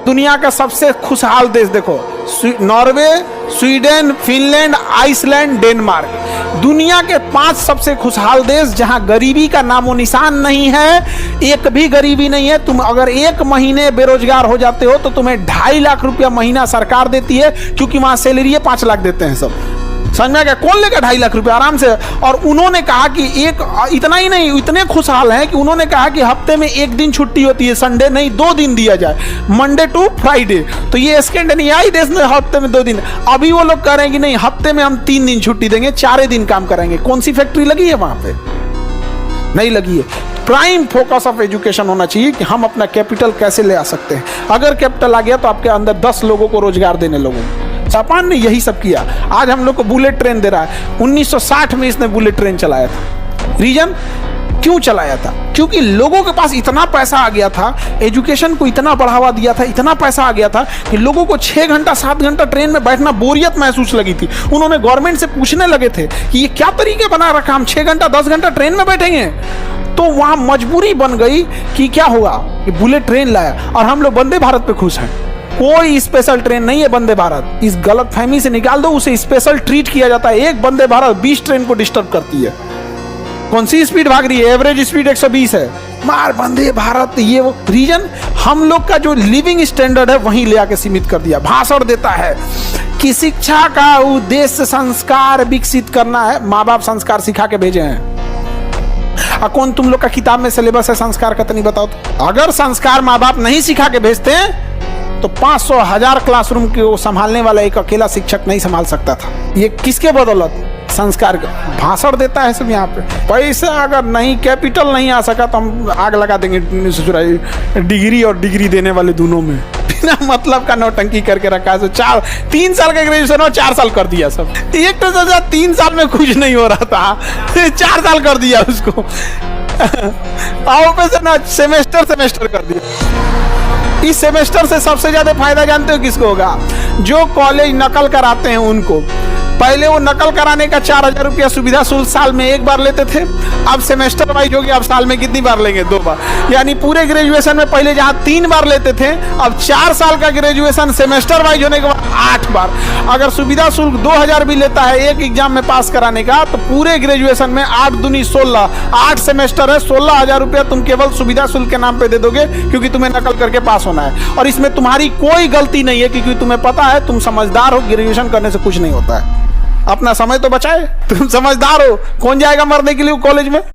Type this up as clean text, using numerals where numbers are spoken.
दुनिया का सबसे खुशहाल देश देखो, Norway, Sweden, Finland, Iceland, Denmark. दुनिया के 5 सबसे खुशहाल देश जहां गरीबी का नामो निशान नहीं है, एक भी गरीबी नहीं है। तुम अगर 1 महीने बेरोजगार हो जाते हो तो तुम्हें 2.5 लाख रुपया महीना सरकार देती है, क्योंकि वहां सैलरी 5 लाख देते हैं सब। समझ में आ गया? कौन लेगा 2.5 लाख रुपया आराम से। और उन्होंने कहा कि इतना ही नहीं, इतने खुशहाल हैं कि उन्होंने कहा कि हफ्ते में 1 दिन छुट्टी होती है, संडे नहीं 2 दिन दिया जाए, मंडे टू फ्राइडे। तो ये स्कैंडिनेवियाई देश में हफ्ते में 2 दिन। अभी वो लोग कह रहे हैं कि नहीं, हफ्ते में हम 3 दिन छुट्टी देंगे, 4 दिन काम करेंगे। कौन सी फैक्ट्री लगी है वहां पे? नहीं लगी है। प्राइम फोकस ऑफ एजुकेशन होना चाहिए कि हम अपना कैपिटल कैसे ले आ सकते हैं। अगर कैपिटल आ गया तो आपके अंदर 10 लोगों को रोजगार देने लोगों। जापान ने यही सब किया, आज हम लोग को बुलेट ट्रेन दे रहा है। 1960 में इसने बुलेट ट्रेन चलाया था। रीजन क्यों चलाया था? क्योंकि लोगों के पास इतना पैसा आ गया था, एजुकेशन को इतना बढ़ावा दिया था, इतना पैसा आ गया था कि लोगों को 6 घंटा 7 घंटा ट्रेन में बैठना बोरियत महसूस लगी थी। उन्होंने गवर्नमेंट से पूछने लगे थे कि ये क्या तरीके बना रखा, हम 6 घंटा 10 घंटा ट्रेन में बैठेंगे। तो वहां मजबूरी बन गई कि क्या होगा, कि बुलेट ट्रेन लाया। और हम लोग वंदे भारत पे खुश हैं। कोई स्पेशल ट्रेन नहीं है वंदे भारत, इस गलत फहमी से निकाल दो। उसे स्पेशल ट्रीट किया जाता है। एक वंदे भारत 20 ट्रेन को डिस्टर्ब करती है। कौन सी स्पीड भाग रही है? एवरेज स्पीड 120 है। मार वंदे भारत, ये वो रीजन हम लोग का जो लिविंग स्टैंडर्ड है वहीं ले आके सीमित कर दिया। भाषण देता है कि शिक्षा का उद्देश्य संस्कार विकसित करना है। माँ बाप संस्कार सिखा के भेजे हैं। कौन तुम लोग का किताब में सिलेबस है संस्कार का? तो नहीं बताओ तो। अगर संस्कार माँ बाप नहीं सिखा के भेजते तो 500 1000 क्लासरूम को संभालने वाला एक अकेला शिक्षक नहीं संभाल सकता था। ये किसके बदौलत? संस्कार। भाषण देता है सब यहाँ पे। पैसा अगर नहीं, कैपिटल नहीं आ सका तो हम आग लगा देंगे डिग्री और डिग्री देने वाले दोनों में। बिना मतलब का नौटंकी करके रखा है। 3 साल का ग्रेजुएशन हो, 4 साल कर दिया सब। एक तो 3 साल में कुछ नहीं हो रहा था, 4 साल कर दिया उसको। आओ पे से ना सेमेस्टर कर दिया। इस सेमेस्टर से सबसे ज्यादा फायदा जानते हो किसको होगा? जो कॉलेज नकल कराते हैं उनको। पहले वो नकल कराने का 4000 रुपया सुविधा शुल्क साल में 1 बार लेते थे, अब सेमेस्टर वाइज हो गया। अब साल में कितनी बार लेंगे? 2 बार। यानी पूरे ग्रेजुएशन में पहले जहां 3 बार लेते थे, अब 4 साल का ग्रेजुएशन सेमेस्टर वाइज होने के बाद 8 बार। अगर सुविधा शुल्क 2000 भी लेता है एक एग्जाम में पास कराने का, तो पूरे ग्रेजुएशन में 8 दूनी 16, 8 सेमेस्टर है, 16,000 रुपया तुम केवल सुविधा शुल्क के नाम पे दे दोगे, क्योंकि तुम्हें नकल करके पास होना है। और इसमें तुम्हारी कोई गलती नहीं है, क्योंकि तुम्हें पता है, तुम समझदार हो, ग्रेजुएशन करने से कुछ नहीं होता है। अपना समय तो बचाए। तुम समझदार हो, कौन जाएगा मरने के लिए कॉलेज में?